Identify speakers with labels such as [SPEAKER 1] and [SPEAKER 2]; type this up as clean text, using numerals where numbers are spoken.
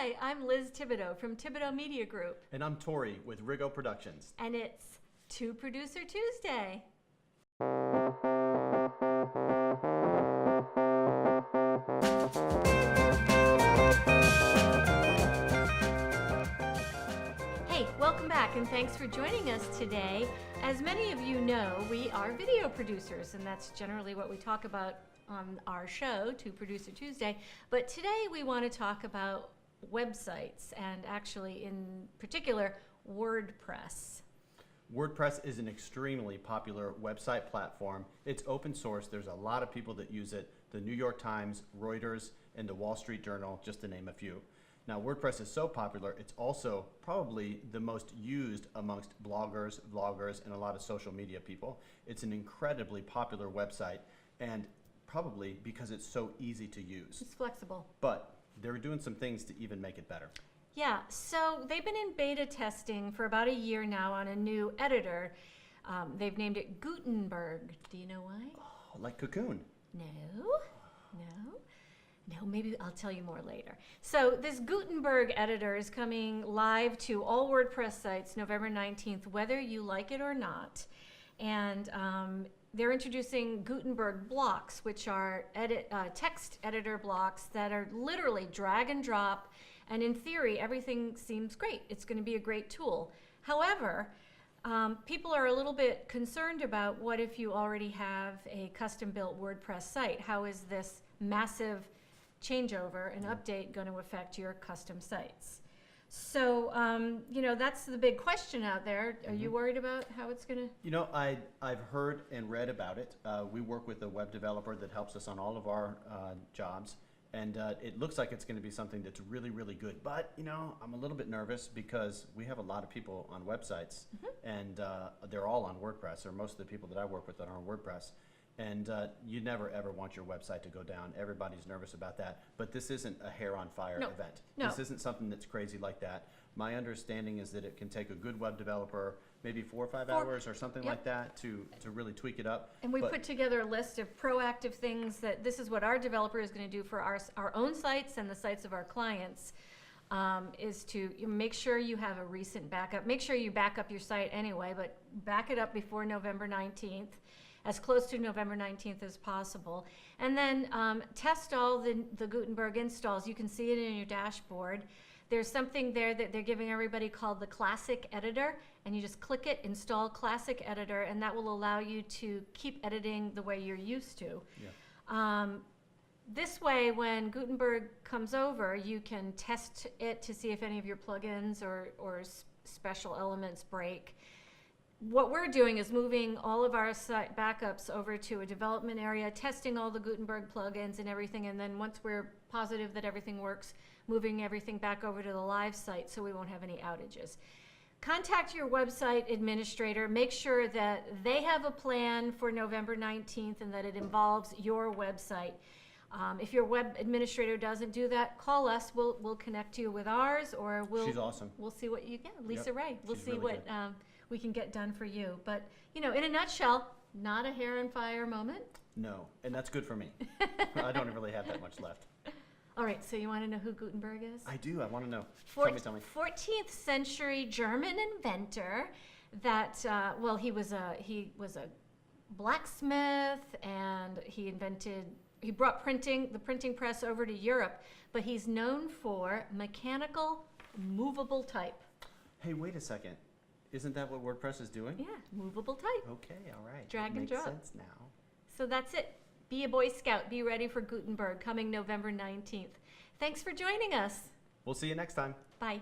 [SPEAKER 1] Hi, I'm Liz Thibodeau from Thibodeau Media Group.
[SPEAKER 2] And I'm Tori with Rigo Productions.
[SPEAKER 1] And it's Two Producer Tuesday. Hey, welcome back and thanks for joining us today. As many of you know, we are video producers, and that's generally what we talk about on our show, Two Producer Tuesday. But today we want to talk about websites, and actually in particular, WordPress.
[SPEAKER 2] WordPress is an extremely popular website platform. It's open source. There's a lot of people that use it. The New York Times, Reuters, and the Wall Street Journal, just to name a few. Now, WordPress is so popular, it's also probably the most used amongst bloggers, vloggers, and a lot of social media people. It's an incredibly popular website, and probably because it's so easy to use.
[SPEAKER 1] It's flexible.
[SPEAKER 2] But they're doing some things to even make it better.
[SPEAKER 1] Yeah, so they've been in beta testing for about a year now on a new editor. They've named it Gutenberg. Do you know why?
[SPEAKER 2] Oh, like Cocoon.
[SPEAKER 1] No, maybe I'll tell you more later. So this Gutenberg editor is coming live to all WordPress sites November 19th, whether you like it or not. And they're introducing Gutenberg blocks, which are text editor blocks that are literally drag and drop. And in theory, everything seems great. It's going to be a great tool. However, people are a little bit concerned about what if you already have a custom-built WordPress site? How is this massive changeover and update going to affect your custom sites? So, you know, that's the big question out there. Are you worried about how it's going to?
[SPEAKER 2] You know, I've heard and read about it. We work with a web developer that helps us on all of our jobs. And it looks like it's going to be something that's really, really good. But, you know, I'm a little bit nervous because we have a lot of people on websites, and they're all on WordPress, or most of the people that I work with that are on WordPress. And you never, ever want your website to go down. Everybody's nervous about that. But this isn't a hair-on-fire event.
[SPEAKER 1] No.
[SPEAKER 2] This isn't something that's crazy like that. My understanding is that it can take a good web developer maybe 4 or 5 hours or something like that to really tweak it up.
[SPEAKER 1] And we put together a list of proactive things that this is what our developer is going to do for our own sites and the sites of our clients, is to make sure you have a recent backup. Make sure you back up your site anyway, but back it up before November 19th, as close to November 19th as possible. And then test all the Gutenberg installs. You can see it in your dashboard. There's something there that they're giving everybody called the Classic Editor, and you just click it, install Classic Editor, and that will allow you to keep editing the way you're used to. Yeah. This way, when Gutenberg comes over, you can test it to see if any of your plugins or special elements break. What we're doing is moving all of our site backups over to a development area, testing all the Gutenberg plugins and everything, and then once we're positive that everything works, moving everything back over to the live site so we won't have any outages. Contact your website administrator. Make sure that they have a plan for November 19th and that it involves your website. If your web administrator doesn't do that, call us. We'll connect you with ours, or
[SPEAKER 2] She's awesome.
[SPEAKER 1] We'll see what you get. Lisa Ray. We'll
[SPEAKER 2] She's
[SPEAKER 1] see
[SPEAKER 2] really
[SPEAKER 1] what we can get done for you. But, you know, in a nutshell, not a hair and fire moment.
[SPEAKER 2] No, and that's good for me. I don't really have that much left.
[SPEAKER 1] All right, so you want to know who Gutenberg is?
[SPEAKER 2] I do. I want to know. Tell me.
[SPEAKER 1] 14th century German inventor that, well, he was a blacksmith, and he brought the printing press over to Europe, but he's known for mechanical movable type.
[SPEAKER 2] Hey, wait a second. Isn't that what WordPress is doing?
[SPEAKER 1] Yeah, movable type.
[SPEAKER 2] Okay, all right.
[SPEAKER 1] Drag and drop.
[SPEAKER 2] Makes sense now.
[SPEAKER 1] So that's it. Be a Boy Scout. Be ready for Gutenberg coming November 19th. Thanks for joining us.
[SPEAKER 2] We'll see you next time.
[SPEAKER 1] Bye.